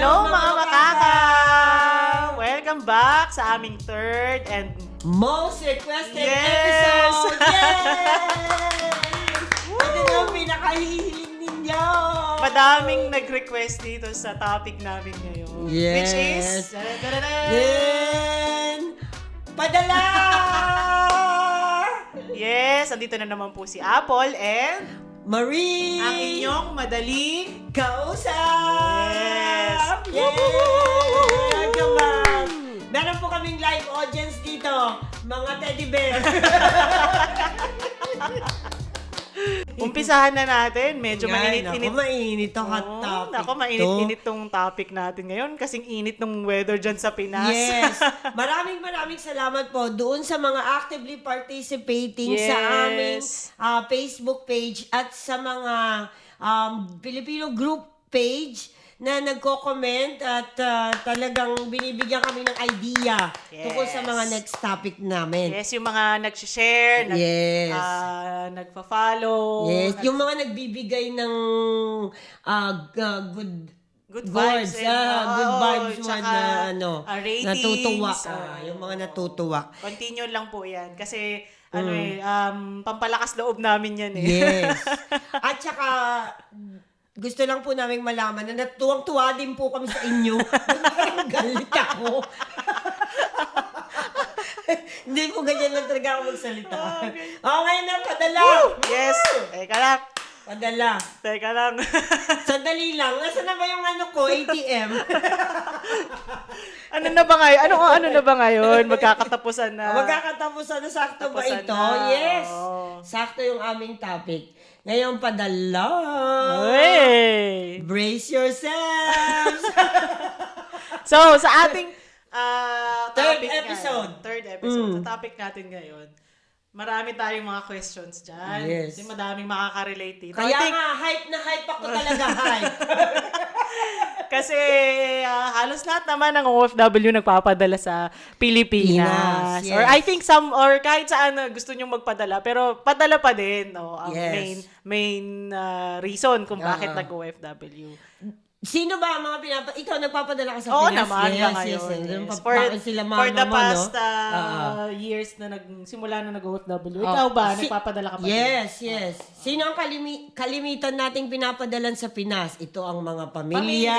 Hello mga makaka! Welcome back sa aming third and most requested Yes! episode! Yay! Ito na ang pinakahihiling ninyo! madaming nag-request dito sa topic namin ngayon. Yes. Which is... Then, padala! Yes, andito na naman po si Apple and Marie! ang inyong madaling kausap! Yes! Yay! Welcome back! Meron po kaming live audience dito, mga teddy bear. umpisahan na natin. Medyo mainit-init. Naku, mainit to hot topic. Naku, mainit-init tong topic natin ngayon. Kasing init ng weather dyan sa Pinas. Yes. Maraming salamat po doon sa mga actively participating sa aming Facebook page at sa mga Filipino group page na nagko-comment at talagang binibigyan kami ng idea tungkol sa mga next topic namin. Yes, yung mga nag-share, Yes. nagpa-follow. Yes, yung mga nagbibigay ng Good words, vibes. good vibes tsaka, na ratings. natutuwa. Yung mga natutuwa. Continue lang po yan. Kasi, pampalakas loob namin yan eh. Yes. At saka, gusto lang po namin malaman na natuwang-tuwa din po kami sa inyo. Galit ako. Hindi po ganyan lang talaga ako magsalita. Okay na, padala. Yes. Teka lang. Padala. Teka lang. Sandali lang. Nasaan na ba yung ko, ATM? Ano na ba ngayon? Ano na ba ngayon? Magkakatapusan na. Magkakatapusan na, sakto ba Tapusan ito? na. Yes. Oo. Sakto yung aming topic. Ngayon, padala. Hey! Brace yourselves. So, sa ating Third topic episode. Third episode. Sa topic natin ngayon, marami tayong mga questions dyan. Yes. Kasi madaming makaka-relate dito. Kaya I think, nga, hype na hype ako talaga, hype. kasi halos lahat naman ng OFW nagpapadala sa Pilipinas. Yes. Or I think or kahit saan gusto nyong magpadala, pero padala pa din. No? Ang Yes. main reason kung bakit nag-OFW. Sino ba ang mga ikaw nagpapadala ka sa Oo Pinas? naman, yes, ngayon. Yes. Yes. Sila For the mama, past no? years na simula na nag-OFW. Ikaw ba? Nagpapadala ka pa? Yes. Sino ang kalimitan nating pinapadalan sa Pinas? Ito ang mga pamilya.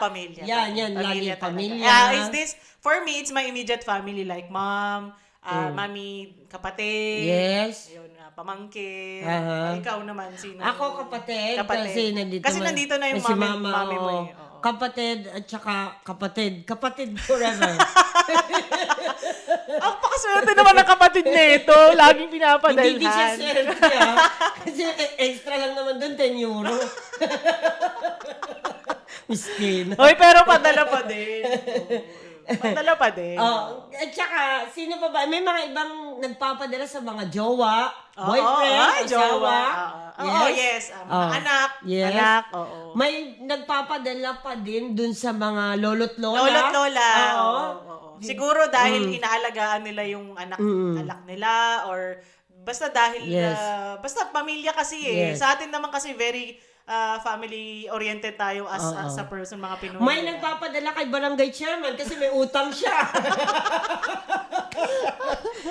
Pamilya. Yan, lagi talaga. pamilya. Is this, for me, it's my immediate family like mom, mami, kapatid. Yes. Ayun, pamangkin. Aha. Ikaw naman, sino? Ako kapatid. Kasi nandito na yung si mami mo oo. eh. Oo. Kapatid at saka kapatid forever. Ang pakaswerte naman ng kapatid nito. Laging pinapadalhan. Hindi siya swerte kasi extra lang naman doon 10 euro. Miskin. Hoy, pero padala pa din. Padala pa din. At saka, sino pa ba? May mga ibang nagpapadala sa mga jowa, Oo, boyfriend, jowa. asawa. Oo, yes. Anak. Yes. Anak, oo. May nagpapadala pa din dun sa mga lolo't lola. Lolo't lola. Oo. Oo. Siguro dahil inaalagaan nila yung anak nila or basta dahil Yes. basta pamilya kasi eh. Yes. Sa atin naman kasi very family-oriented tayo as a person, mga Pinoy. May nagpapadala kay barangay chairman kasi may utang siya.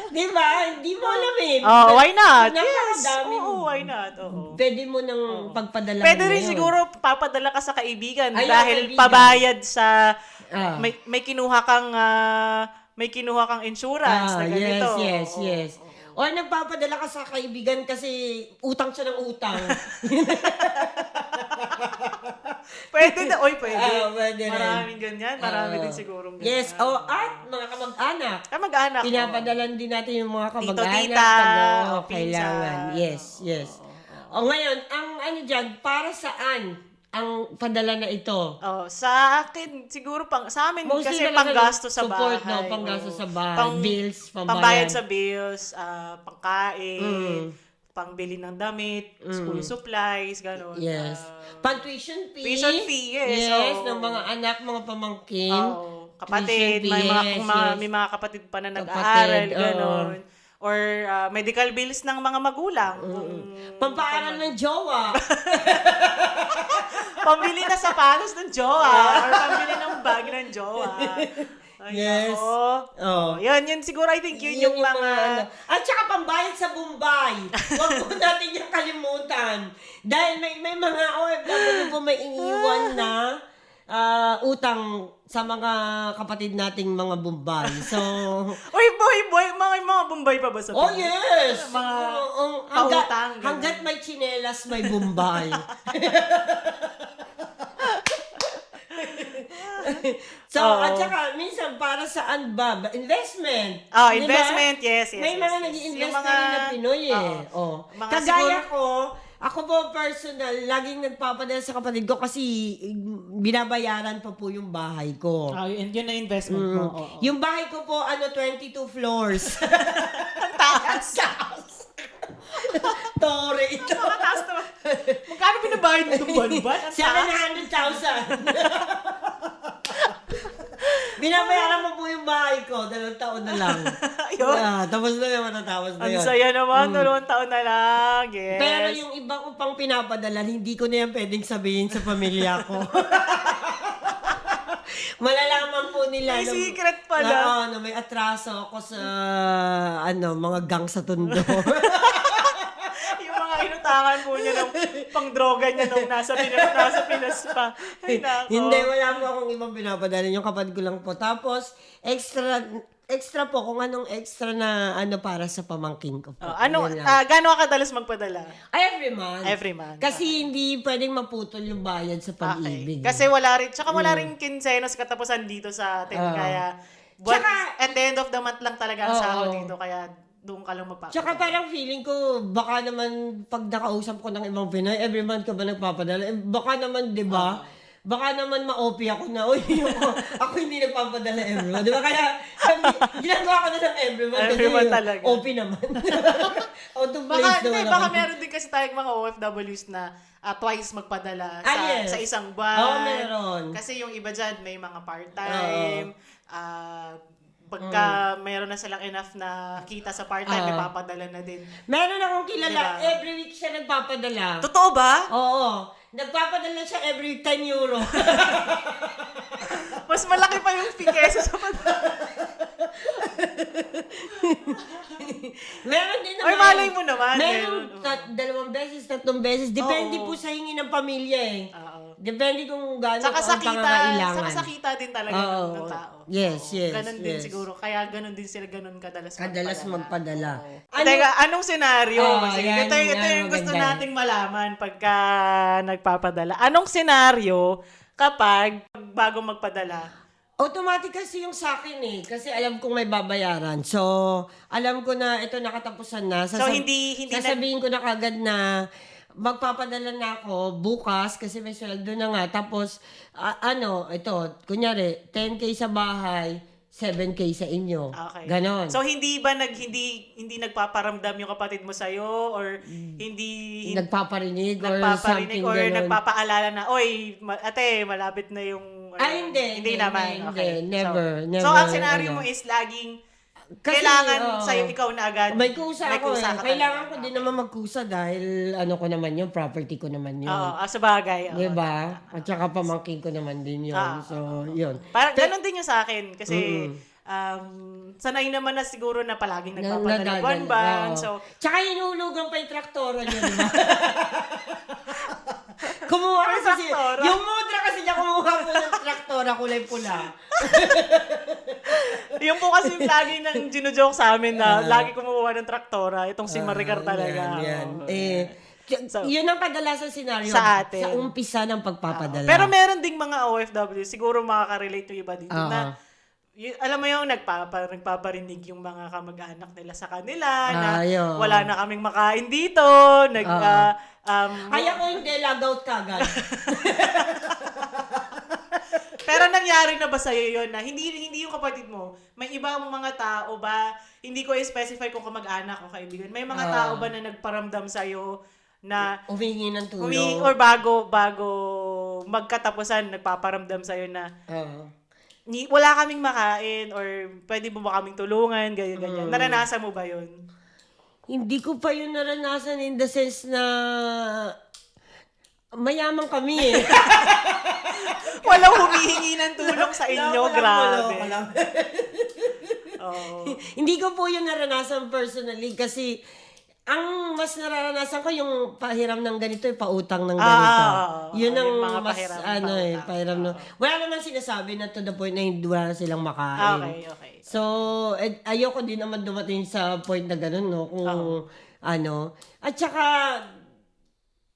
Di ba? Hindi mo alam eh. Oh, why not? Yes. Napakadami mo. Oo, why not? Oo. Pwede mo nang pagpadala. Pwede rin siguro papadala ka sa kaibigan Ayun, dahil kaibigan. pabayad sa may kinuha kang insurance na ganito. Yes. O nagpapadala ka sa kaibigan kasi utang siya ng utang. Pwede na. Oy, pwede. Pwede rin. Maraming ganyan. Marami din sigurong ganyan. Yes. At mga kamag-anak. Mag-anak. Pinapadalan din natin yung mga kamag-anak. Tito-tita, Kailangan. pinsan. Yes. O ngayon, ang dyan, para saan ang padala na ito? Sa akin, siguro sa amin Mostly kasi talaga panggasto sa support, bahay. panggasto sa bahay. Bills, pambayad sa bills, pangkain, pangbili ng damit, school supplies, gano'n. Yes. Pang-tuition fee. Tuition fee, yes. Yes, ng mga anak, mga pamangkin. Kapatid, Tuition may fee, may mga kapatid pa na nag-aaral, gano'n. Or medical bills ng mga magulang. Pampaaral ng jowa. Pambili na sapatos ng jowa or pambili ng bag ng jowa. Ay, Yes. nako. Oh. Yun siguro I think yun yung mga... ano. At saka pambayad sa Bombay. Huwag po natin yung kalimutan. Dahil may mga OFW po may iniiwan na utang sa mga kapatid nating mga Bombay. So, Uy, boy, mga Bombay pa ba sa oh Pinas? yes! Mga hanggat, pautang, hanggat may tsinelas, may Bombay. So, at saka, minsan, para saan ba? Investment. Oh, Di ba? investment, yes. May yes, mga yes. nag-i-invest Yung na rin na Pinoy eh. Oo. Oh. Mga Kagaya siguro- ako po personal, laging nagpapadala sa kapatid ko kasi binabayaran pa po yung bahay ko. Yun na investment mo. Oo. Yung bahay ko po, 22 floors. Ang taas. Tore ito. Mataas naman. Magkano binabayad mo itong buwan-buwan? Ang taas. 700,000. Binabayaran mo po yung bahay ko, 2 taon na lang. Yun. Tapos na yun, matatapos na Ang yun. saya naman, 2 taon na lang. Yes. Pero yung iba ko pang pinapadala, hindi ko na yan pwedeng sabihin sa pamilya ko. Malalaman po nila May secret pala. na may atraso ako sa mga gang sa Tondo. Yung mga inutangan po niya ng pang-droga niya nung nasa Pinas pa. Ay, nako. Hindi, wala po akong ibang pinapadala. Yung kapatid ko lang po. Tapos, extra po kung anong extra na para sa pamangkin ko po. Yan lang. Gano'n ka kadalas magpadala? Every month. Every month. Kasi hindi pwedeng maputol yung bayad sa pag-ibig. Kasi wala rin kinsenos katapusan dito sa atin. Kaya, at the end of the month lang talaga ang sahod dito. Kaya, doon ka lang magpapadala. Tsaka parang feeling ko, baka naman pag nakausap ko ng ibang Pinoy, every month ka ba nagpapadala? Baka naman, di ba? Baka naman ma-OP ako na, ako hindi nagpapadala every month. Di ba? Kaya, ginagawa ko na ng every month. Every kasi month talaga. OP naman. Out of place naman ako. Baka meron din kasi tayong mga OFWs na twice magpadala yes. sa isang buwan. Oo, meron. Kasi yung iba dyan, may mga part-time, pagka mayroon na silang enough na kita sa part-time, may papadala na din. Meron akong kilala, Diba? every week siya nagpapadala. Totoo ba? Oo. Nagpapadala siya every week 10 euro. Mas malaki pa yung fee kesa sa Meron din naman. Ay, malay mo naman. Meron 2 beses, 3 beses. Depende Oo. po sa hingi ng pamilya eh. Oo. Depende kung gaano Saka ang pangangailangan. saka sa kita din talaga ng tao. Yes, yes. Ganon din yes. siguro. Kaya ganon din sila kadalas magpadala. Teka, anong senaryo? Kasi yan, ito yan, yung gusto maganda. nating malaman pagka nagpapadala. Anong senaryo kapag bago magpadala? Automatic kasi yung sa akin eh. Kasi alam kong may babayaran. So, alam ko na ito nakatapusan na. So, hindi sasabihin ko na kagad na magpapadala na ako bukas kasi may sweldo na nga. Tapos, ito, kunyari, 10K sa bahay, 7K sa inyo. Okay. Ganon. So hindi ba hindi nagpaparamdam yung kapatid mo sa or hindi nagpaparinig or something or ganon. nagpapaalala na, oy, ate, malapit na yung Hindi naman. Okay. never. So ang senaryo mo is laging kailangan sa'yo ikaw na agad. May kusa ako eh. ka Kailangan ko talaga. din naman magkusa dahil ko naman yun, property ko naman yun. Oo, sa bagay. Oo. Diba? At saka pamangkin ko naman din yun. So, yun. Parang ganun din yung sa akin kasi sanay naman na siguro na palaging nagpapadala buwan-buwan. So, tsaka hinulugan pa yung traktora niya, diba? Kumuha May kasi traktora? yung mudra kasi niya kumuha po ng traktora kulay pula. yung po kasi lagi nang ginujoke sa amin na lagi kumukuha ng traktora. Itong si Maricar talaga. Yan. So, Yun ang kadalasan senaryo sa atin. sa umpisa ng pagpapadala. Pero meron ding mga OFW, siguro makaka-relate yung iba dito na alam mo yung nagpaparinig yung mga kamag-anak nila sa kanila na yun. wala na kaming makain dito, Ay, ako hindi, lagout kagad. Pero nangyari na ba sa'yo yun na hindi yung kapatid mo, may ibang mga tao ba, hindi ko i-specify kung kamag-anak o kaibigan, may mga tao ba na nagparamdam sa'yo na Humingi ng tulong. or bago magkatapusan, nagpaparamdam sa'yo na wala kaming makain or pwede mo ba kaming tulungan, ganyan. Naranasan mo ba yun? Hindi ko pa yun naranasan in the sense na Mayaman kami eh. Walang humihingi ng tulong sa inyo, Walang grabe. tulong, walang. Oo. Hindi ko po yung naranasan personally kasi ang mas nararanasan ko yung pahiram ng ganito, yung pautang ng ganito. Yun ang yung mga mas, pahiram, pautang. pahiram ng... Wala naman sinasabi na to the point na hindi wala na silang makain. Okay. So, ayoko din naman dumating sa point na gano'n, no? Kung ano. At saka,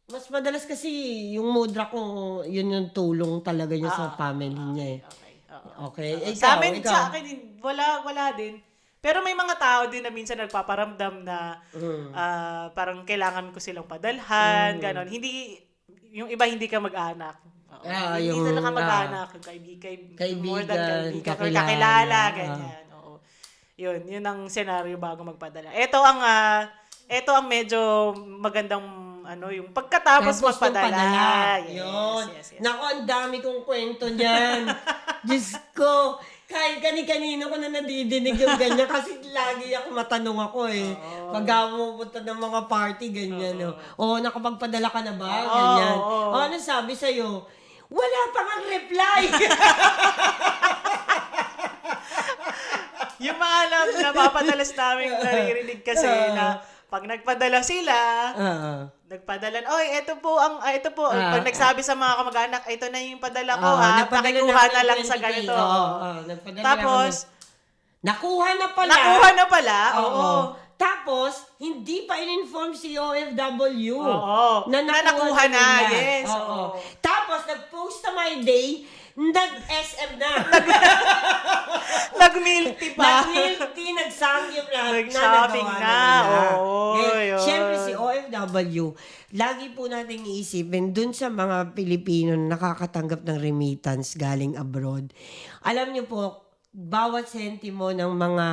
mas madalas kasi yung mudra ko, yun yung tulong talaga niya sa family niya eh. Okay. Sa amin, sa akin, wala din. Pero may mga tao din na minsan nagpaparamdam na parang kailangan ko silang padalhan, ganon. Hindi, yung iba hindi ka mag-anak. Hindi yung, talaga mag-anak, more than kaibigan, kakilala, ganyan. Oo. Yun ang senaryo bago magpadala. Ito ang medyo magandang yung pagkatapos magpadala. Yes. Naku, ang dami kong kwento niyan. Diyos ko. Kahit kani-kanino ko na nadidinig yung ganyan kasi lagi ako matanong ako eh. Pag pumunta ng mga party, ganyan. Nakapagpadala ka na ba? Ganyan. Ano sabi sa'yo? Wala pang ang reply. Yung mga napapadalas namin naririnig kasi na pag nagpadala sila, nagpadala, ito po, pag nagsabi sa mga kamag-anak, ito na yung padala ko, pakikuha na lang sa ganito. Tapos, nakuha na pala. Oo. Tapos, hindi pa in-inform si OFW na nakuha na. Yes. Oo. Tapos, nag-post na my day, nag-SM na. Nag-milk tea pa. Nag-milk tea, nag-sangyup lahat Nag-shopping na. Siyempre si OFW, lagi po natin iisipin dun sa mga Pilipino na nakakatanggap ng remittance galing abroad. Alam niyo po, bawat sentimo ng mga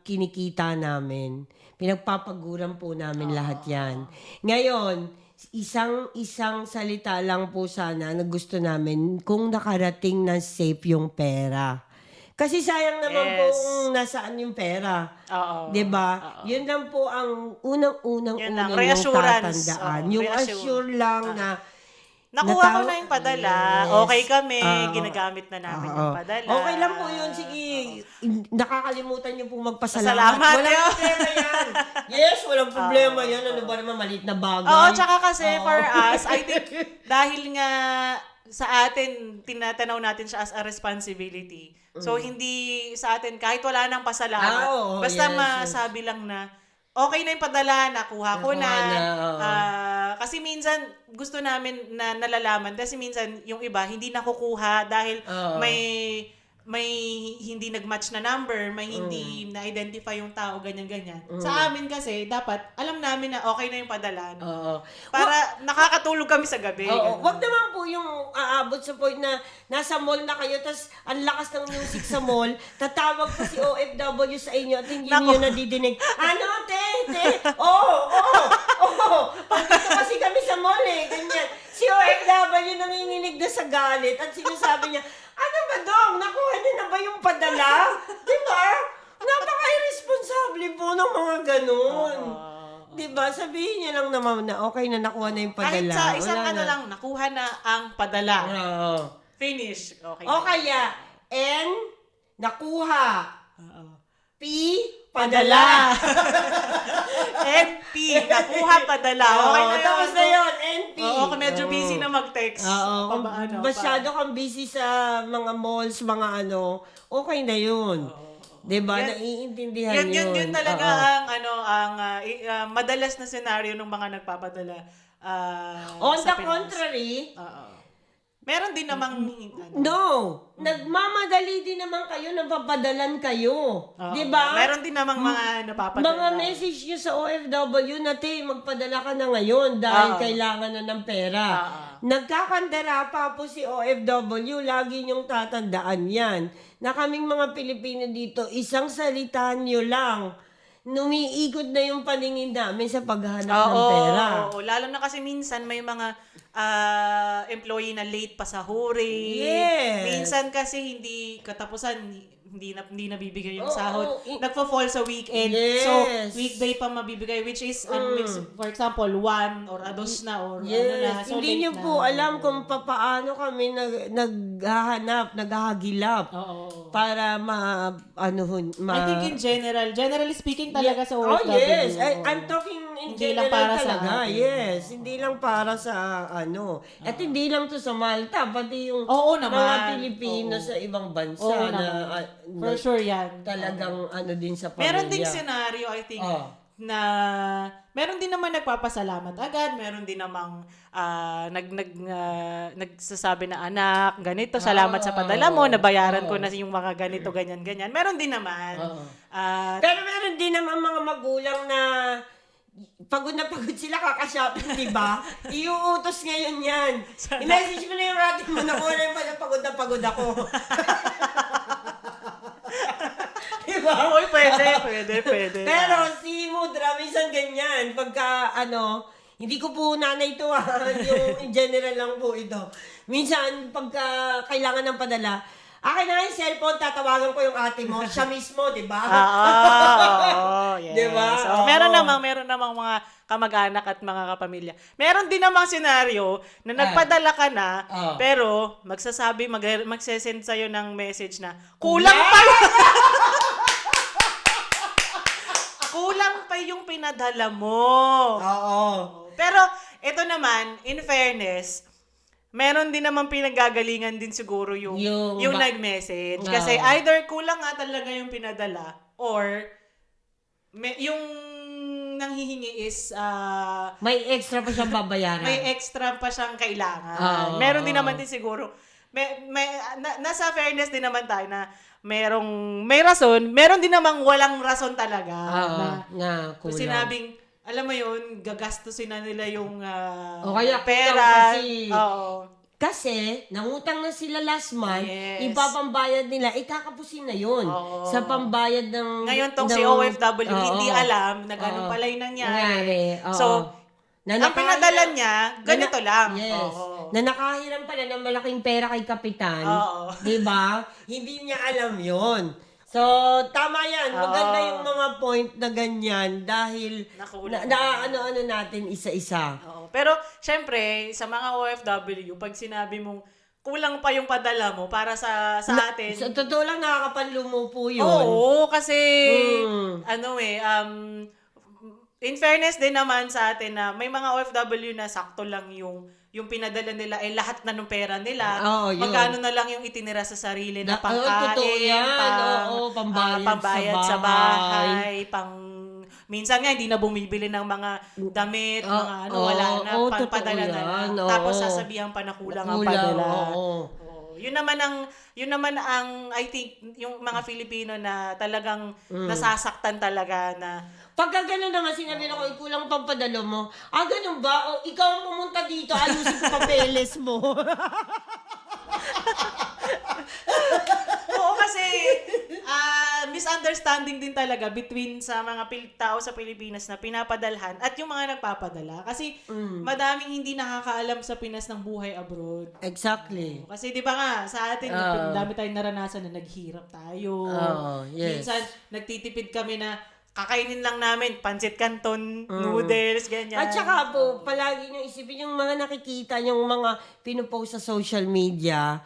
kinikita namin, pinagpapaguran po namin lahat yan. Ngayon, isang salita lang po sana na gusto namin kung nakarating na safe yung pera. Kasi sayang naman po kung nasaan yung pera. Oo. 'Di ba? Yun lang po ang unang yung tatandaan. Yung assure lang na nakuha ko na yung padala. Yes. Okay kami. Ginagamit na namin yung padala. Okay lang po yun. Sige. Nakakalimutan niyo po magpasalamat. Walang problema yan. Yes, walang problema yan. Ano ba naman, maliit na bagay. Tsaka kasi for us, I think, dahil nga sa atin, tinatanaw natin siya as a responsibility. So, hindi sa atin, kahit wala nang pasalamat, basta masabi lang na, okay na yung padala, nakuha ko na. Kasi minsan, gusto namin na nalalaman. Kasi minsan, yung iba, hindi nakukuha dahil may hindi nag-match na number, may hindi na-identify yung tao, ganyan-ganyan. Sa amin kasi, dapat, alam namin na okay na yung padala. Para nakakatulog kami sa gabi. Wag naman po yung aabot sa point na nasa mall na kayo, tas ang lakas ng music sa mall, tatawag pa si OFW sa inyo at hindi niyo nadidinig. Ano, te? Pagkita kasi kami sa mall eh, ganyan. Si OFW nanginginig na sa galit at sinasabi niya, ano ba dong? Nakuha niyo na ba yung padala? Diba? Napaka-irresponsible po ng mga ganun. Diba? Sabihin niyo lang naman na okay na nakuha na yung padala. Kahit sa isang lang, nakuha na ang padala. Finish. Okay. O kaya, N, nakuha. P, padala. NP, nakuha padala. Okay na tapos na yun, NP. Kung medyo busy na mag-text. Masyado kang busy sa mga malls, mga okay na yun. Diba? Naiintindihan yun. Yun talaga ang madalas na senaryo ng mga nagpapadala. On the contrary, meron din namang nagmamadali din naman kayo, napapadalan kayo. Diba? Meron din namang mga napapadala. Mga message nyo sa OFW na, magpadala ka na ngayon dahil kailangan na ng pera. Nagkakandara pa po si OFW, lagi nyong tatandaan yan. Na kaming mga Pilipino dito, isang salita nyo lang, numiikot na yung paningin namin sa paghahanap ng pera. Lalo na kasi minsan may mga employee na late pa sa huri. Yes. Minsan kasi hindi katapusan, hindi nabibigay yung Oo, sahod. Nagfo-fall sa weekend. Yes. So, weekday pa mabibigay, which is, for example, 1 or a dos na or Yes, ano na. So, hindi late niyo na. po alam kung paano kami naghahanap, naghahagilap Oo. para I think in generally speaking talaga sa OFW. Oh, yes. Oo. I'm talking in Hindi general lang para sa talaga. atin. Yes. Hindi lang para sa At hindi lang to sa Malta, pati yung Oo mga naman. Pilipino Oo. sa ibang bansa Oo na, naman. For sure yan. talagang din sa pamilya. Meron ding scenario, I think, Oh. na meron din naman nagpapasalamat agad, meron din namang nagsasabi na anak, ganito, salamat sa padala mo, nabayaran ko na yung mga ganito, ganyan. Meron din naman. Pero meron din naman mga magulang na pagod na pagod sila kakashopping, di ba? Iuutos ngayon yan. I-message mo na yung ate mo na kung ano yung pagod na pagod ako. Di ba? Uy, pwede. Pero si Mudra, minsan ganyan. Pagka, hindi ko po nanay ito yung in general lang po ito. Minsan, pagka kailangan ng padala, akin na yung cellphone, tatawagan ko yung ate mo, siya mismo, di ba? Yes. Di ba? So, meron namang mga kamag-anak at mga kapamilya. Meron din namang senaryo na nagpadala ka na, pero magsesend sa'yo ng message na, kulang pa yung pinadala mo. Oo. Pero, ito naman, in fairness, meron din naman pinagagalingan din siguro yung nag-message. Kasi either kulang nga talaga yung pinadala or yung nanghihingi is may extra pa siyang babayaran. may extra pa siyang kailangan. Meron din naman din siguro. Nasa fairness din naman tayo na may rason, meron din namang walang rason talaga. Na kung kulang. sinabing, alam mo yun, gagastusin na nila yung O kaya pera. kasi. Oo. Kasi, nangutang na sila last month, Yes. ipapambayad nila, ikakapusin na yun. Oo. Sa pambayad ng... Ngayon tong si OFW, hindi Oo. alam na ganun pala yung nangyari. Oo. So, na ang pinadala niya, ganito lang. Yes. Oo. Na nakahiram pala ng malaking pera kay Kapitan. Oo. Diba? Hindi niya alam yon. So, tama yan. Maganda yung mga point na ganyan dahil Nakulang. ano natin isa-isa. Oo. Pero, syempre, sa mga OFW, pag sinabi mong kulang pa yung padala mo para sa atin. Sa totoo lang, nakakapanlumo po yun. Oo, kasi, in fairness din naman sa atin na may mga OFW na sakto lang yung pinadala nila lahat na ng pera nila. Oo, yun. Magkano na lang yung itinira sa sarili na pangkain, totoo yan. Pambayad sa sa bahay, minsan nga hindi na bumibili ng mga damit, mga wala na, padala na lang. Tapos sasabihan pa na kulang ang padala. Yun naman ang I think yung mga Filipino na talagang nasasaktan talaga na pagka gano'n naman, sinabi na ko, kulang pang padalo mo. Ganun ba? O, ikaw ang pumunta dito, ayusin ko papeles mo. Oo, kasi misunderstanding din talaga between sa mga tao sa Pilipinas na pinapadalhan at yung mga nagpapadala. Kasi madaming hindi nakakaalam sa Pinas ng buhay abroad. Exactly. Kasi di ba nga, sa atin, dami tayong naranasan na naghirap tayo. Yes. Minsan, nagtitipid kami na kakainin lang namin, pancit canton, noodles, ganyan. At saka po, palagi nyo isipin yung mga nakikita, yung mga pinupost sa social media,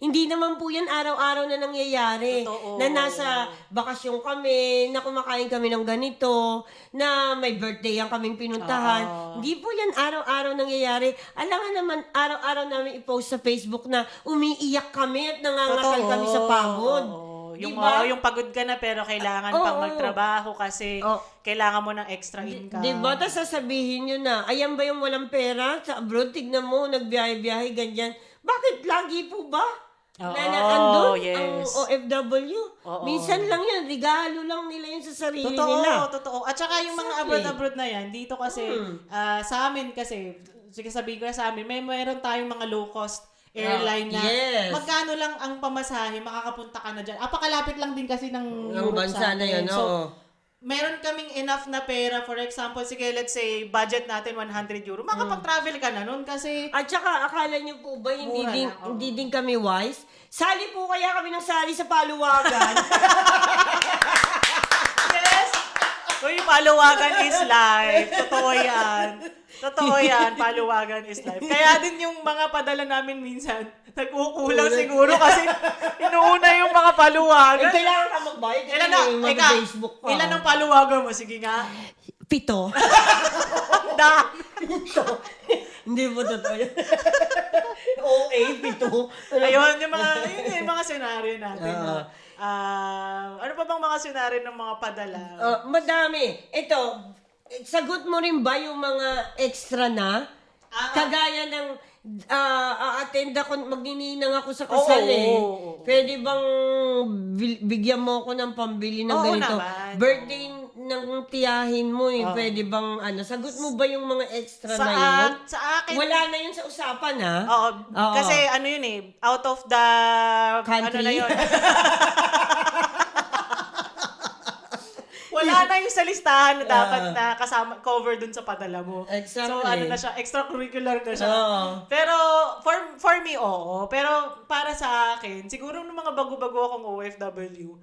hindi naman po yan araw-araw na nangyayari. Totoo. Na nasa bakasyon kami, na kumakain kami ng ganito, na may birthday ang kaming pinuntahan. Hindi po yan araw-araw nangyayari. Alangan naman, araw-araw namin i-post sa Facebook na umiiyak kami at nangangatal kami sa pagod. Yung pagod ka na pero kailangan pang magtrabaho kasi kailangan mo ng extra income. Diba? Tapos sasabihin nyo na, ayan ba yung walang pera sa abroad? Tignan mo, nagbiyahe-biyahe, ganyan. Bakit lagi po ba? Andun ang OFW. Minsan lang yan, regalo lang nila yun sa sarili nila. Totoo. At saka yung mga abroad na yan, dito kasi, sa amin kasi, sige sabihin ko na sa amin, mayroon tayong mga low-cost airline na magkano lang ang pamasahe, makakapunta ka na dyan. Apakalapit lang din kasi ng bansa na yan, So, meron kaming enough na pera, for example, sige, let's say, budget natin 100 euro, makapag-travel ka na nun kasi At saka, akala niyo po ba, Mura lang, oo. hindi din kami wise? Sali po kaya kami ng sali sa paluwagan. yes! Uy, paluwagan is life. Totoo yan. Totoo yan, paluwagan is life. Kaya din yung mga padala namin minsan, nagkukulang siguro kasi inuuna yung mga paluwagan. Kailangan ka magbayad. Ilan na, mag-Facebook pa. ilan ang paluwagan mo? Sige nga. 7. Da. Hindi mo totoo yun. OA, 7. Ayun, yung mga senaryo natin. No? Ano pa bang mga senaryo ng mga padala? Madami. Ito, sagot mo rin ba yung mga extra na? Kagaya ng attend ako, magnininang ako sa kasal Oo. Pwede bang bigyan mo ako ng pambili ng Oo ganito? naman. Birthday ng tiyahin mo pwede bang sagot mo ba yung mga extra Sa, na yun? sa akin, Wala na yun sa usapan Oo, Oo. kasi ano yun out of the Country? ano na yun. Wala na yung sa listahan na dapat na kasama cover dun sa padala mo. Exactly. So ano na siya, extracurricular na siya. Oo. Pero for me oo, pero para sa akin, siguro ng mga bago-bago akong OFW,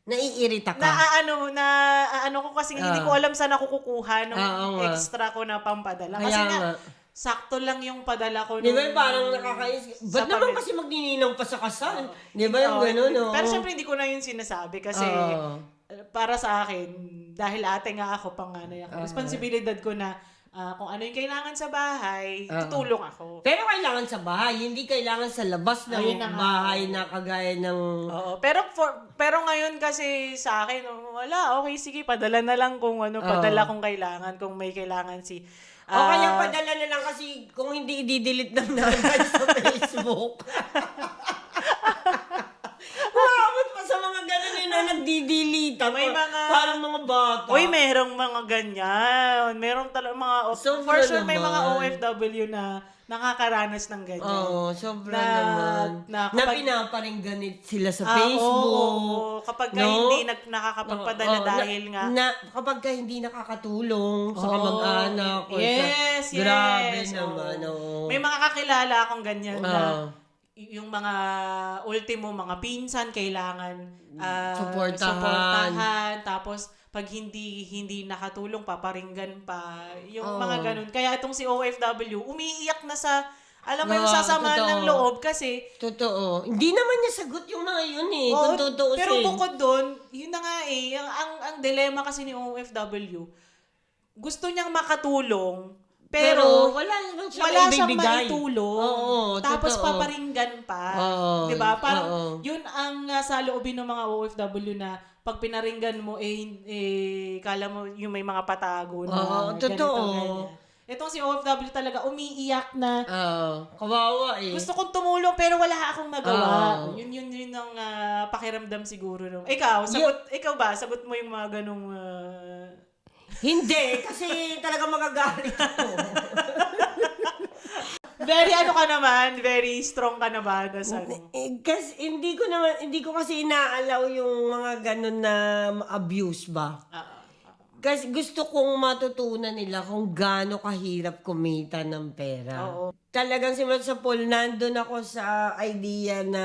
Naiirita ka? ano ko kasi hindi ko alam saan ako kukuha ng Oo nga. extra ko na pampadala. Kaya Kasi nga, nga. sakto lang yung padala ko. Di ba nung- parang nakakais? Ba't sa naman pamilya. kasi magnininang pa sa kasal? Di ba yung Oo, gano'n, no? Pero syempre hindi ko na yun sinasabi kasi para sa akin, dahil ate nga ako, panganay ako, responsibilidad ko na kung ano yung kailangan sa bahay, tutulong ako. Pero kailangan sa bahay, hindi kailangan sa labas ng Ayun na nga. bahay na kagaya ng... Oo, pero ngayon kasi sa akin, wala, okay, sige, padala na lang kung padala kung kailangan, kung may kailangan si... o kaya padala na lang kasi kung hindi i-delete ng nanay sa Facebook. Maabot pa sa mga ganun na nagdi-delete. May mga- Parang mga bata. Uy, merong mga ganyan. Merong talaga mga... Sobra for sure, may mga naman. OFW na nakakaranas ng ganyan. Oo, sobra Na- naman. na Na kapag- pinaparingganit sila sa Oo, Facebook. kapag ka No? hindi nakakapagpadala Oo, dahil nga... kapag ka hindi nakakatulong sa Oo. kamag-anak o Yes, sa... Grabe yes. naman, Oo. oo. May mga kakilala akong ganyan na Oo. yung mga ultimo, mga pinsan, kailangan Suportahan. Tapos, pag hindi nakatulong, paparinggan pa. Yung Oo. mga ganun. Kaya itong si OFW, umiiyak na sa, alam mo yung Oo, sasama totoo. ng loob kasi, Totoo. Hindi naman niya sagot yung mga yun oo, kung tutuusin. pero bukod doon, yun na nga ang dilema kasi ni OFW, gusto niyang makatulong, pero wala naman siya wala siyang maibibigay. maitulong. Oo, tapos totoo. paparinggan pa. Oo, 'Di ba? Parang oo. yun ang sa loobin ng mga OFW na pag pinaringgan mo kala mo yung may mga patago na Oo, ganito, totoo. ganyan. Itong si OFW talaga umiiyak na Kawawa eh. gusto kong tumulong pero wala akong magawa. Oo. Yun ang pakiramdam siguro nung. Ikaw ba? Sagot mo yung mga ganung Hindi, kasi talaga magagalit ako. very strong ka na ba na sa Kasi hindi ko kasi inaalaw yung mga ganun na abuse ba. Kasi gusto kong matutunan nila kung gaano kahirap kumita ng pera. Oo. Talagang simula sa pool, nandun ako sa idea na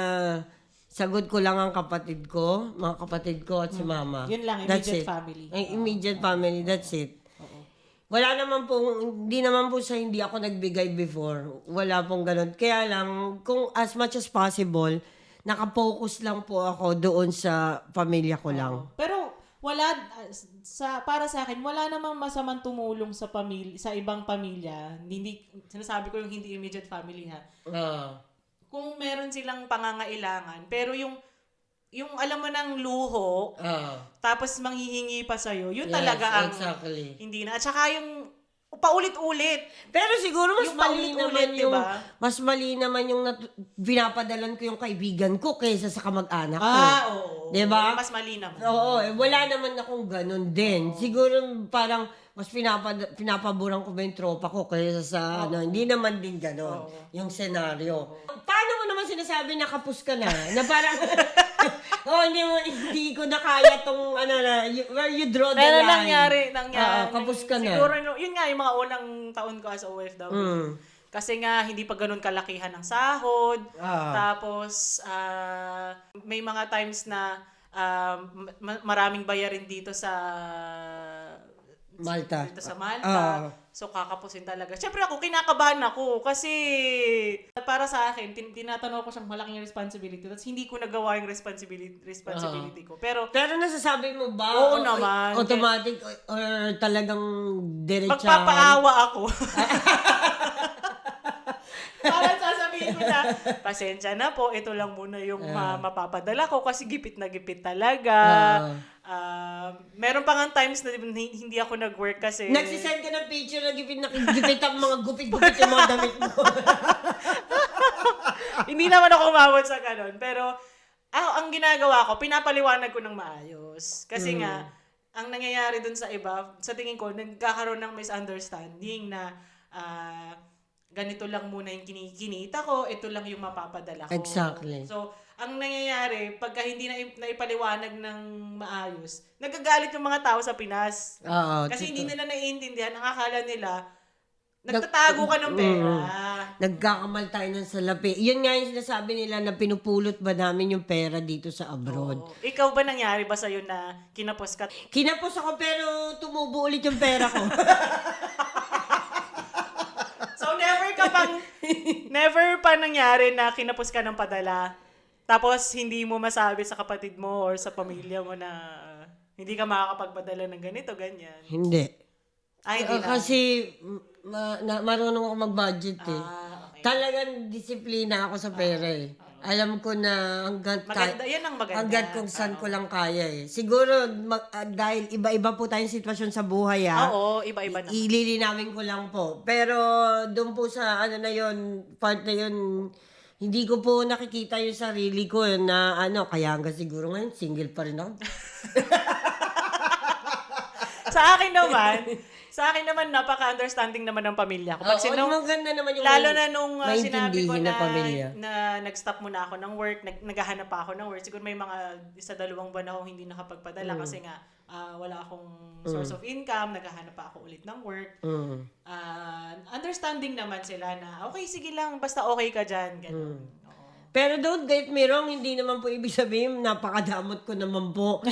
sagot ko lang ang kapatid ko, mga kapatid ko at si mama. Yun lang, That's immediate it. family. Ay, immediate family, that's it. Wala naman hindi naman po sa hindi ako nagbigay before. Wala pong ganun. Kaya lang, kung as much as possible, nakapokus lang po ako doon sa pamilya ko lang. Pero para sa akin, wala namang masamang tumulong sa ibang pamilya. Hindi sinasabi ko yung hindi immediate family ha. Kung meron silang pangangailangan, pero yung alam mo ng luho, tapos manghihingi pa sa'yo, yun Yes, talaga ang exactly. hindi na. At saka yung paulit-ulit. Pero siguro mas Yung mali paulit-ulit, naman yung diba? mas mali naman yung pinapadalan ko yung kaibigan ko kaysa sa kamag-anak ko. Oo. Diba? Mas mali naman. Oo, wala naman akong ganun din. Siguro parang mas pinapaboran ko ba yung tropa ko kaysa sa hindi naman din ganun yung senaryo. Paano mo naman sinasabi na kapus ka na? Na parang hindi ko na kaya tong where you draw the Pero line. nangyari. kapos ka na. Siguro, yun nga, yung mga unang taon ko as OFW. Kasi nga, hindi pa ganun kalakihan ng sahod. Tapos, may mga times na maraming bayarin dito sa Malta. Dito sa Malta. So, kakapusin talaga. Siyempre ako, kinakabahan ako. Kasi, para sa akin, tinatanaw ko siyang malaking responsibility. Tapos, hindi ko nagawa yung responsibility ko. Pero nasasabi mo ba? Oo naman. Automatic or talagang diretsahan? magpapaawa ako. Parang sasabihin ko na, pasensya na po, ito lang muna yung mapapadala ko kasi gipit na gipit talaga. Meron pa nga times na hindi ako nag-work kasi... Nagsisend ka ng picture na gipit ang mga gupit-gupit yung mga damit mo. Hindi naman ako umabot sa ganun. Pero, ang ginagawa ko, pinapaliwanag ko ng maayos. Kasi nga, ang nangyayari dun sa iba, sa tingin ko, nagkakaroon ng misunderstanding na ganito lang muna yung kinikita ko, ito lang yung mapapadala ko. Exactly. So, ang nangyayari, pagka hindi na naipaliwanag ng maayos, nagagalit yung mga tao sa Pinas. Kasi hindi nila naiintindihan, ang akala nila, nagtatago ka ng pera. Nagkakamal tayo ng salapi. Yun nga yung sinasabi nila na pinupulot ba namin yung pera dito sa abroad. Ikaw ba nangyari ba sa'yo na kinapos ka? Kinapos ako pero tumubo ulit yung pera ko. So, never pa nangyari na kinapos ka ng padala. Tapos, hindi mo masabi sa kapatid mo or sa pamilya mo na hindi ka makakapagpadala ng ganito, ganyan. Hindi. Hindi na. Kasi marunong ako mag-budget eh. Okay. Talagang disiplina ako sa pera eh. Alam ko na Yan ang maganda. hanggat kung saan ko lang kaya eh. Siguro dahil iba-iba po tayong sitwasyon sa buhay Oo, iba-iba na. Ililinawin ko lang po. Pero doon po sa part na yun, hindi ko po nakikita yung sarili ko na kaya hanggang siguro ngayon, single pa rin ako. Sa akin naman, napaka-understanding naman ng pamilya ko. Maganda naman yung lalo na nung sinabi ko maintindihin na pamilya. na nag-stop muna ako ng work, naghahanap pa ako ng work. Siguro may mga 1-2 buwan akong hindi nakapagpadala kasi nga wala akong source of income, naghahanap pa ako ulit ng work. Understanding naman sila na, okay, sige lang, basta okay ka dyan. Ganun. Pero don't get me wrong, hindi naman po ibig sabihin, napakadamot ko naman po.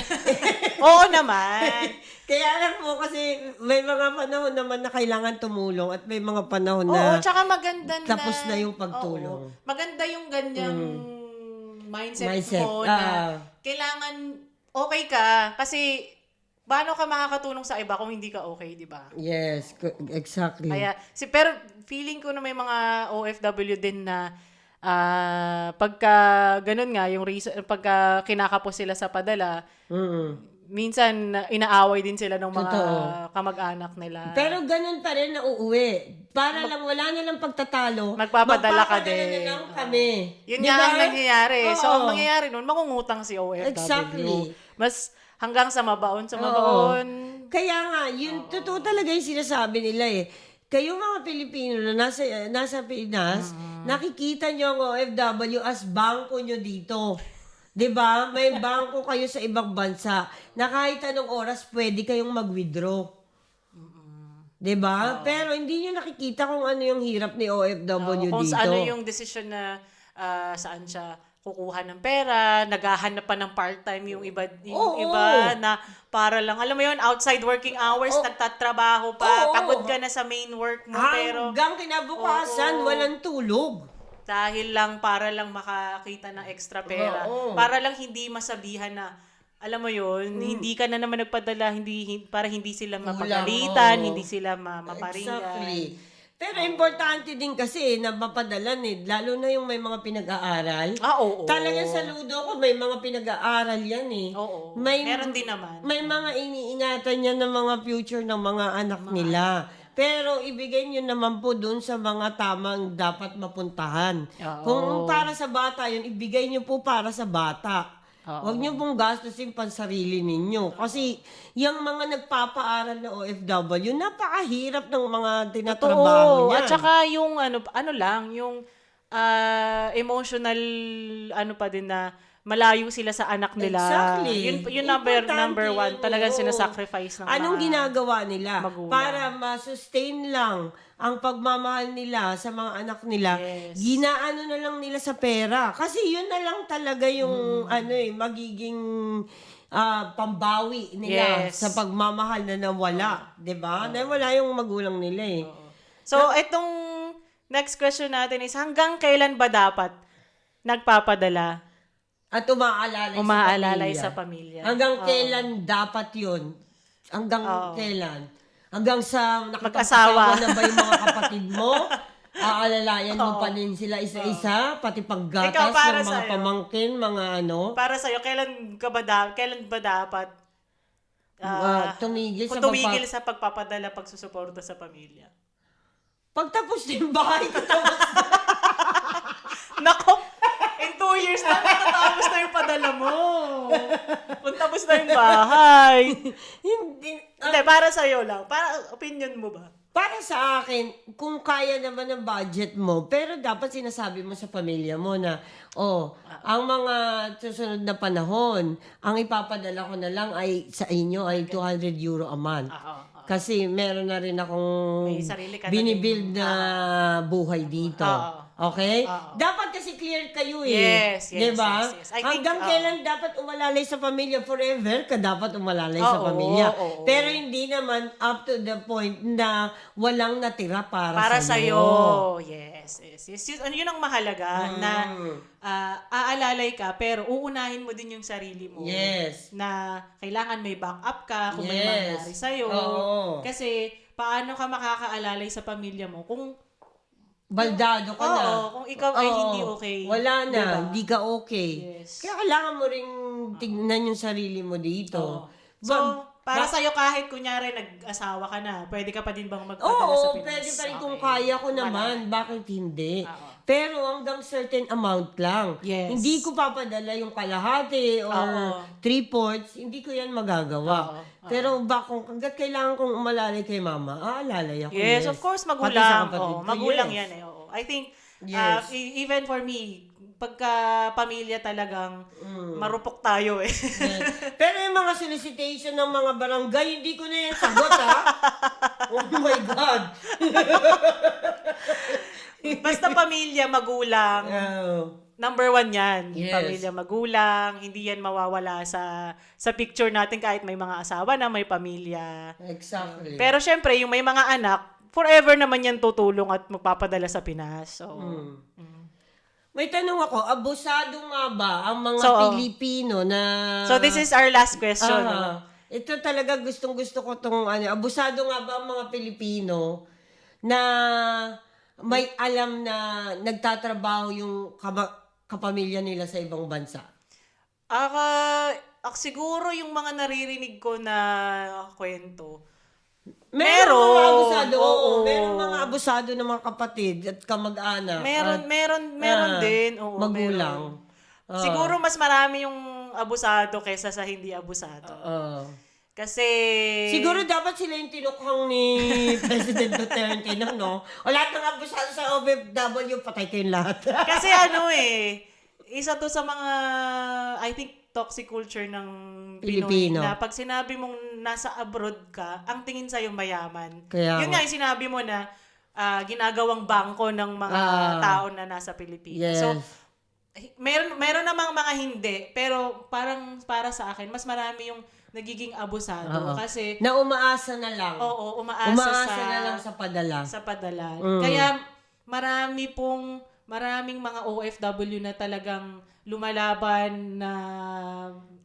Oo naman. Kaya lang po kasi may mga panahon naman na kailangan tumulong at may mga panahon Oo, na tsaka maganda na. tapos na yung pagtulong. Oo, maganda yung ganyang mindset mo Mindset. na kailangan okay ka kasi paano ka makakatulong sa iba kung hindi ka okay, di ba? Yes, exactly. Kaya, pero feeling ko na may mga OFW din na pagka ganun nga, yung reason, pagka kinakapos sila sa padala, minsan inaaway din sila ng mga kamag-anak nila. Pero ganun pa rin na uuwi. Para lang wala na lang pagtatalo. Magpapadala ka din. Na lang kami. Yun Diba? nga ang nangyayari. Oo. So, ang mangyayari nun, mangungutang si OFW. Exactly. Mas hanggang sa mabaon. Kaya nga, yun, totoo talaga yung sinasabi nila eh. Kayo mga Pilipino na nasa Pinas, nakikita nyo ang OFW as bangko nyo dito. 'Di ba? May bangko kayo sa ibang bansa na kahit anong oras pwede kayong mag-withdraw. 'Di ba? Pero hindi nyo nakikita kung ano yung hirap ni OFW kung dito. ano yung decision na saan siya kukuha ng pera, naghahanap pa ng part-time yung iba na para lang, alam mo yun, outside working hours, nagtatrabaho pa, pagod ka na sa main work mo, pero hanggang kinabukasan, walang tulog. dahil lang para lang makakita ng extra pera, para lang hindi masabihan na, alam mo yun, hindi ka na naman nagpadala, para hindi sila mapagalitan, hindi sila maparinggan. Exactly. Pero importante din kasi na mapadalan lalo na yung may mga pinag-aaral. Oo. Talagang saludo ko, may mga pinag-aaral yan eh. Oo. Meron din naman. May mga iniingatan yan ng mga future ng mga anak nila. Pero ibigay nyo naman po dun sa mga tamang dapat mapuntahan. Kung para sa bata yun, ibigay nyo po para sa bata. Huwag nyo pong gastusin pansarili ninyo. Kasi yung mga nagpapaaral na OFW, napakahirap ng mga tinatrabaho niyan. At saka yung yung emotional pa din na malayo sila sa anak nila. Exactly. Yun number Importante one. yun, Talagang oo. sinasacrifice ng Anong mga ginagawa nila? magulang. Para ma-sustain lang ang pagmamahal nila sa mga anak nila, Yes. ginaano na lang nila sa pera. Kasi yun na lang talaga yung magiging pambawi nila Yes. sa pagmamahal na nawala. 'Di ba? Nawala yung magulang nila eh. So, itong next question natin is, hanggang kailan ba dapat nagpapadala, At umaalalay sa pamilya? Hanggang kailan dapat yun? Hanggang kailan? Hanggang sa Mag-asawa. nakapag-asawa na ba yung mga kapatid mo? Aalalayan mo pa din sila isa-isa? Pati paggatas Ikaw, para ng mga sa'yo. pamangkin, mga ano? Para sa'yo, kailan ba dapat Tumigil sa tumigil sa pagpapadala, pagsusuporta sa pamilya? Pagtapos din bahay, tapos Nako! In 2 years na, natatapos na yung padala mo. Tapos na yung bahay. hindi. Hindi, para sa'yo lang. Para, opinion mo ba? Para sa akin, kung kaya naman ng budget mo, pero dapat sinasabi mo sa pamilya mo na, ang mga susunod na panahon, ang ipapadala ko na lang ay sa inyo ay 200 euro a month. Kasi meron na rin akong May sarili ka na binibuild din. na buhay dito. Okay? Dapat kasi clear kayo eh. Yes, yes, diba? yes, yes. I think, Hanggang kailan dapat umalalay sa pamilya? Forever ka dapat umalalay sa pamilya. Pero hindi naman up to the point na walang natira para sa'yo. Yes, yes, yes. Yun ang mahalaga na aalalay ka pero uunahin mo din yung sarili mo. Yes. Na kailangan may backup ka kung may Yes. mangyari sa'yo. Oo. Kasi paano ka makakaalalay sa pamilya mo kung Baldado ka na. kung ikaw ay hindi okay. Wala na, Diba? hindi ka okay. Yes. Kaya kailangan mo ring tignan yung sarili mo dito. So, para sa'yo kahit kunyari nag-asawa ka na, pwede ka pa din bang magpadala sa Pinas? Pwede pa rin kung kaya ko naman. Bakit hindi? Pero hanggang certain amount lang. Yes. Hindi ko papadala yung kalahati or 3/4, hindi ko yan magagawa. Pero kung hanggat kailangan kong umalalay kay mama, aalalay ako. Yes, of course, Pati sa magulang. kapatid ko, Magulang yes. yan eh. I think, Yes. even for me, pagka pamilya talagang marupok tayo eh. Pero yung mga solicitation ng mga barangay, hindi ko na yan sagot ha. Oh my God. Basta pamilya, magulang, number 1 yan. Yes. Pamilya, magulang, hindi yan mawawala sa picture natin kahit may mga asawa na, may pamilya. Exactly. Pero syempre, yung may mga anak, forever naman yan tutulong at magpapadala sa Pinas. So, May tanong ako, abusado nga ba ang mga Pilipino na... So, this is our last question. Ito talaga gustong-gusto ko itong abusado nga ba ang mga Pilipino na may alam na nagtatrabaho yung kapamilya nila sa ibang bansa? Siguro yung mga naririnig ko na kwento, Meron mga abusado, meron mga abusado ng mga kapatid at kamag-anak. meron din. Oo, magulang. meron. Siguro mas marami yung abusado kaysa sa hindi abusado. Kasi... Siguro dapat sila yung tinukhang ni President Duterte, no? O lahat ng abusado sa OFW, patay kayong lahat. Kasi isa to sa mga, I think, toxic culture ng Pinoy Pilipino. na pag sinabi mong nasa abroad ka, ang tingin sa'yo mayaman. Kaya Yun nga yung sinabi mo na ginagawang bangko ng mga tao na nasa Pilipinas. Yes. So, meron namang mga hindi, pero parang para sa akin, mas marami yung nagiging abusado. Kasi, na umaasa na lang. oo, umaasa na lang sa padala. Sa padala. Kaya, maraming mga OFW na talagang lumalaban na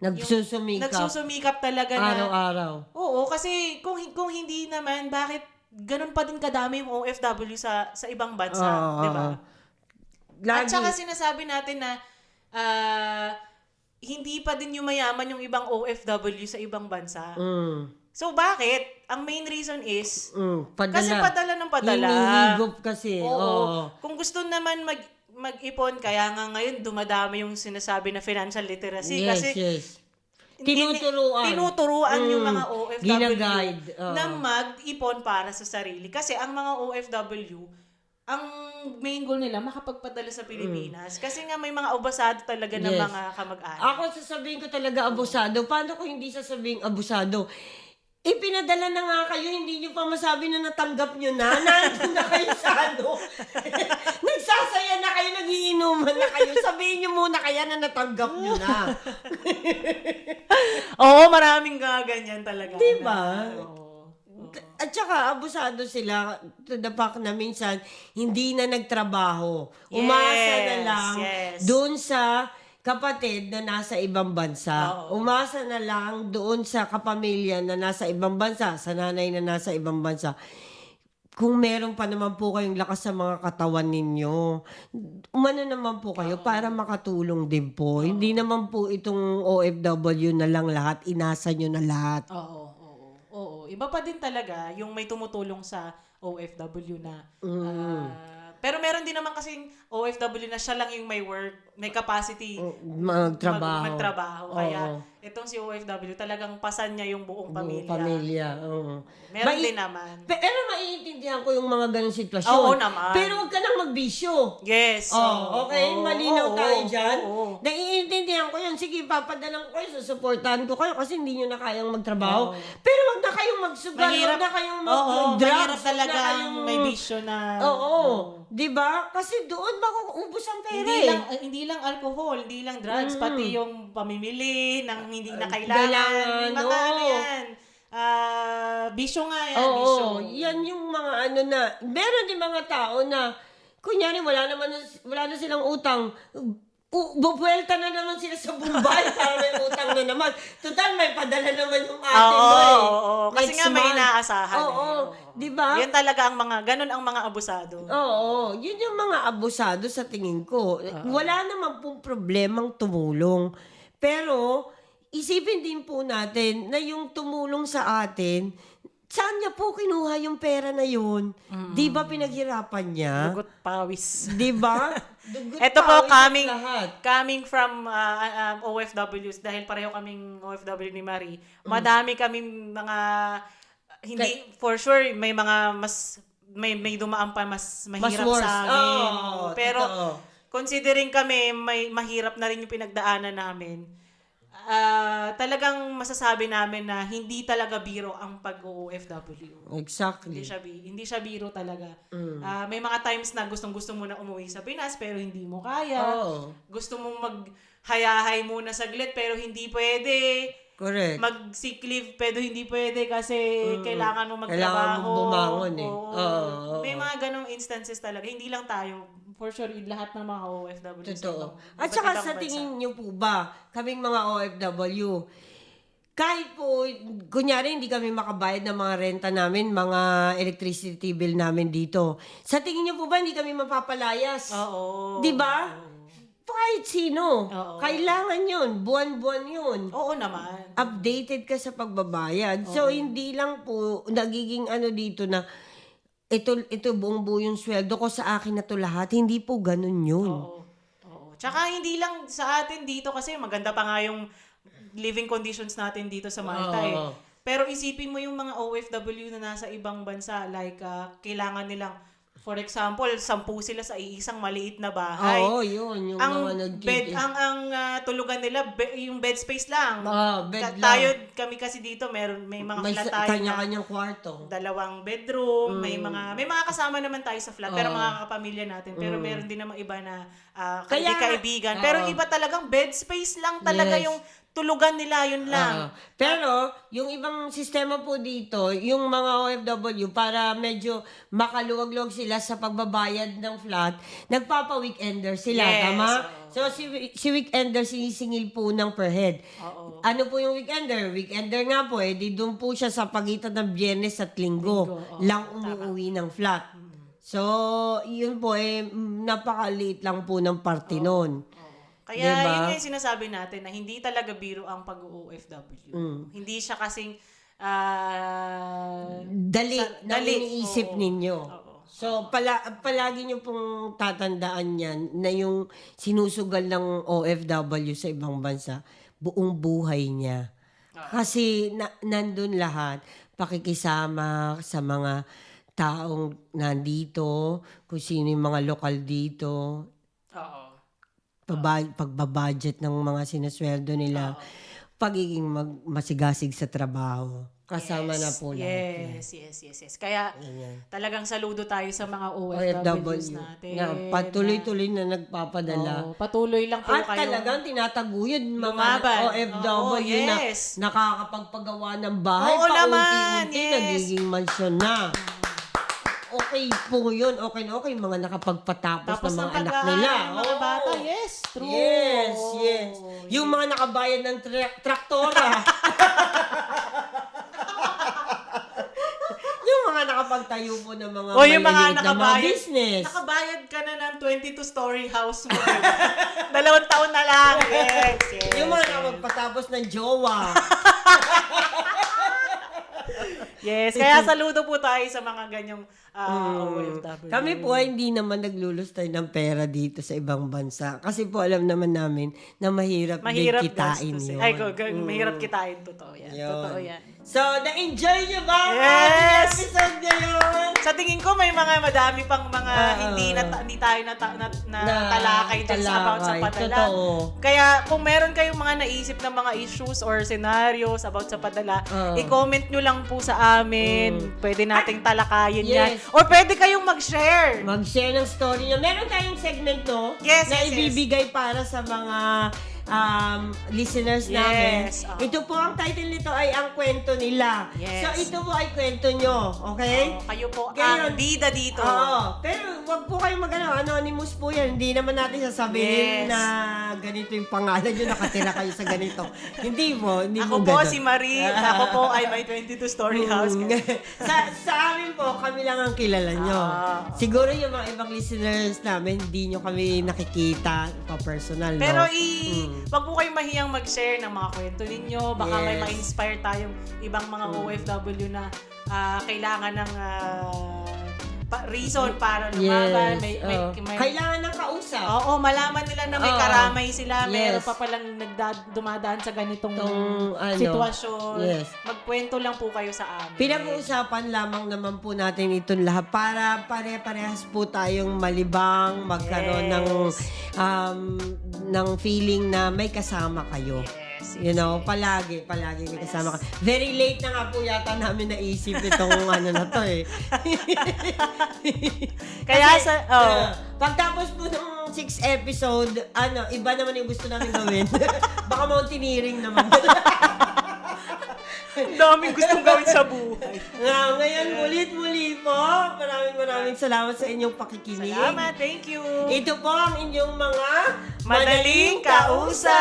nagsusumikap talaga na araw-araw. Oo, kasi kung hindi naman, bakit ganun pa din kadami yung OFW sa ibang bansa, di ba? At saka sinasabi natin na hindi pa din yung mayaman yung ibang OFW sa ibang bansa. So bakit? Ang main reason is kasi padala ng padala. Hinihigop kasi. Oo. Kung gusto naman mag-ipon, kaya nga ngayon dumadami yung sinasabi na financial literacy. Yes, kasi yes. Tinuturuan yung mga OFW ginaguide. na mag-ipon para sa sarili. Kasi ang mga OFW, ang main goal nila makapagpadala sa Pilipinas. Kasi nga may mga abusado talaga ng Yes. mga kamag-anak. Ako sasabihin ko talaga abusado. Paano ko hindi sasabihin abusado? Ipinadala na nga kayo, hindi nyo pa masabi na natanggap nyo na. Nandun na kayo sa ano. Nagsasaya na kayo, nagiinuman na kayo. Sabihin nyo muna kaya na natanggap nyo na. Oo, maraming ganyan talaga. Diba? Oo. At saka, abusado sila to the fact na minsan, hindi na nagtrabaho. Umasa na lang yes. doon sa kapatid na nasa ibang bansa. Oo. Umasa na lang doon sa kapamilya na nasa ibang bansa, sa nanay na nasa ibang bansa. Kung meron pa naman po kayong lakas sa mga katawan ninyo, umano naman po kayo para makatulong din po. Hindi naman po itong OFW na lang lahat, inasa nyo na lahat. Oo. Iba pa din talaga yung may tumutulong sa OFW na. Pero meron din naman kasing OFW na siya lang yung may work, may capacity magtrabaho. Kaya itong si OFW talagang pasan niya yung buong pamilya. Oo. Meron din naman. Pero maiintindihan ko yung mga ganong sitwasyon. Oo naman. Pero huwag ka nang magbisyo. Yes. Okay, malinaw tayo dyan. Oo. Naiintindihan ko yun. Sige, papadalang ko kayo, susuportahan ko kayo kasi hindi nyo na kayang magtrabaho. Pero wag na kayong magsugal, wag na kayong mag-drugs. Mahirap talaga may bisyo na. Oo. Diba? Kasi doon makuubos ang pera Hindi lang alcohol, hindi lang drugs, pati yung pamimili ng hindi na Kailangan, kailangan. Mga ano yan. Bisyo nga yan. Oo, bisyo. yan yung mga ano na, meron din mga tao na, kunyari wala na silang utang, bubuelta na naman sila sa Bombay para may utang na naman. Total, may padala naman yung ate mo Oo. Kasi Next nga may month. inaasahan. Oo, di ba? Yan talaga ang ganun ang mga abusado. Oo, yun yung mga abusado sa tingin ko. Wala naman pong problemang tumulong. Pero, isipin din po natin na yung tumulong sa atin, saan niya po kinuha yung pera na yun? Di ba pinaghirapan niya? Dugot pawis. Di ba? Dugot Ito po, pawis at lahat. coming from OFWs, dahil pareho kaming OFW ni Marie, madami kaming mga, hindi, for sure, may mga may dumaan pa mas mahirap worse. sa amin. Oo, Pero, totoo. considering kami, may mahirap na rin yung pinagdaanan namin, talagang masasabi namin na hindi talaga biro ang pag-OFW. Exactly. Hindi siya biro talaga. May mga times na gustong-gusto mo na umuwi sa Pinas pero hindi mo kaya. Oo. Gusto mong maghayahay muna saglit pero hindi pwede. Correct. Mag-sick leave pero hindi pwede kasi kailangan mo magtrabaho. Kailangan mong bumangon eh. Oo. Oo. May mga ganong instances talaga. Hindi lang tayo. For sure, lahat ng mga OFW. Totoo. At saka sa tingin niyo po ba, kaming mga OFW, kahit po, kunyari hindi kami makabayad ng mga renta namin, mga electricity bill namin dito, sa tingin niyo po ba hindi kami mapapalayas? Oo. Di ba? Kahit sino. Oo. Kailangan yun. Buwan-buwan yun. Oo naman. Updated ka sa pagbabayad. So, hindi lang po nagiging ano dito na ito buong buo yung sweldo ko sa akin na to lahat. Hindi po ganun yun. Oo. Tsaka hindi lang sa atin dito kasi maganda pa nga yung living conditions natin dito sa Malta Oo. Pero isipin mo yung mga OFW na nasa ibang bansa, like kailangan nilang, for example, 10 sila sa isang maliit na bahay. Oo, yun. Yung Ang mga bed, ang tulugan nila, yung bed space lang. bed Kami kasi dito, may mga may flat tayo na kanya-kanyang kwarto. 2 bedroom, may mga kasama naman tayo sa flat, pero mga kapamilya natin. Pero meron din naman iba na kaibigan. Pero iba talagang bed space lang talaga Yes. yung tulugan nila, yun lang. Pero, yung ibang sistema po dito, yung mga OFW, para medyo makaluwag-luwag sila sa pagbabayad ng flat, nagpapa-weekender sila, Yes, tama? oo. So, si weekender, sinisingil po ng per head. Oo. Ano po yung weekender? Weekender nga po, di doon po siya sa pagitan ng Biyernes at Linggo, lang umuwi ng flat. So, yun po, napakaliit lang po ng parte nun. Kaya Diba? yun yung sinasabi natin na hindi talaga biro ang pag-OFW. Hindi siya kasing Dali na iniisip oo. ninyo. Oo. So, palagi nyo pong tatandaan yan na yung sinusugal ng OFW sa ibang bansa, buong buhay niya. Kasi nandun lahat, pakikisama sa mga taong nandito, kung sino yung mga lokal dito, Oo. pagbabudget ng mga sinasweldo nila, pagiging masigasig sa trabaho. Kasama na po lahat. Yes. Kaya Ayan. talagang saludo tayo sa mga OFWs OFW natin. na patuloy-tuloy na nagpapadala. Patuloy lang po At kayo. talagang tinataguyod mga Lumaban. OFW Oo, yes. na nakakapagpagawa ng bahay. Oo naman, Paunti-unti, yes. nagiging mansyon na. Okay po yun. Okay na okay. Mga nakapagpatapos Tapos ng mga ng anak pag-aaral nila. ng mga Oo. bata, yes, true. Yes. Yung mga nakabayad ng traktora. Yung mga nakapagtayo po ng mga O yung mga maliliit na mga nakabayad, business. nakabayad ka na ng 22-story house mo. Diba? 2 taon na lang. Yes. Yung mga nakapagpatapos ng jowa. Yes, kaya saludo po tayo sa mga ganyang OFW. Kami po ay hindi naman naglulustay ng pera dito sa ibang bansa. Kasi po alam naman namin na mahirap din kitain gastusin. yun. Ay, mahirap kitain. Totoo yan. Yun. Totoo yan. So, na-enjoy nyo ba ang Yes! ating episode ngayon? Sa tingin ko may mga madami pang mga hindi tayo talakay dyan sa about sa padala. Totoo. Kaya kung meron kayong mga naisip na mga issues or scenarios about sa padala, i-comment nyo lang po sa amin. Pwede nating talakayin yan. Yes. Or pwede kayong mag-share. Mag-share ng story nyo. Meron tayong segment, no? Yes, na yes, ibibigay para sa mga listeners Yes, namin. oo. Ito po, ang title nito ay Ang Kwento Nila. Yes. So, ito po ay kwento nyo. Okay? Kayo po Ngayon, ang bida dito. Oo. Pero wag po kayong anonymous po yan. Hindi naman natin sasabihin Yes. na ganito yung pangalan nyo, nakatira kayo sa ganito. Hindi po. Hindi Ako po po ganun. si Marie. Ako po ay may 22-story house. sa amin po, kami lang ang kilala nyo. Siguro yung mga ibang listeners namin, hindi nyo kami nakikita pa-personal, no? Pero wag po kayong mahiyang mag-share ng mga kwento ninyo. Baka may Yes. ma-inspire tayong ibang mga OFW na kailangan ng reason para lumaban. Kailangan ng kausap. Oo, malaman nila na may karamay sila. Meron Yes. pa palang dumadaan sa ganitong Tong, sitwasyon. yes. Magkwento lang po kayo sa amin. Pinag-uusapan lamang naman po natin itong lahat para pare-parehas po tayong malibang, magkaroon ng feeling na may kasama kayo. Yes, You know, palagi may kasama ka. Very late na nga po yata namin naisip itong na to eh. Kaya Kasi, pagtapos po ng 6 episode, iba naman yung gusto namin gawin. Baka mountaineering naman. Ang daming gustong gawin sa buhay. Ngayon, muli po. Maraming salamat sa inyong pakikinig. Salamat, thank you. Ito po ang inyong mga Madaling Kausap!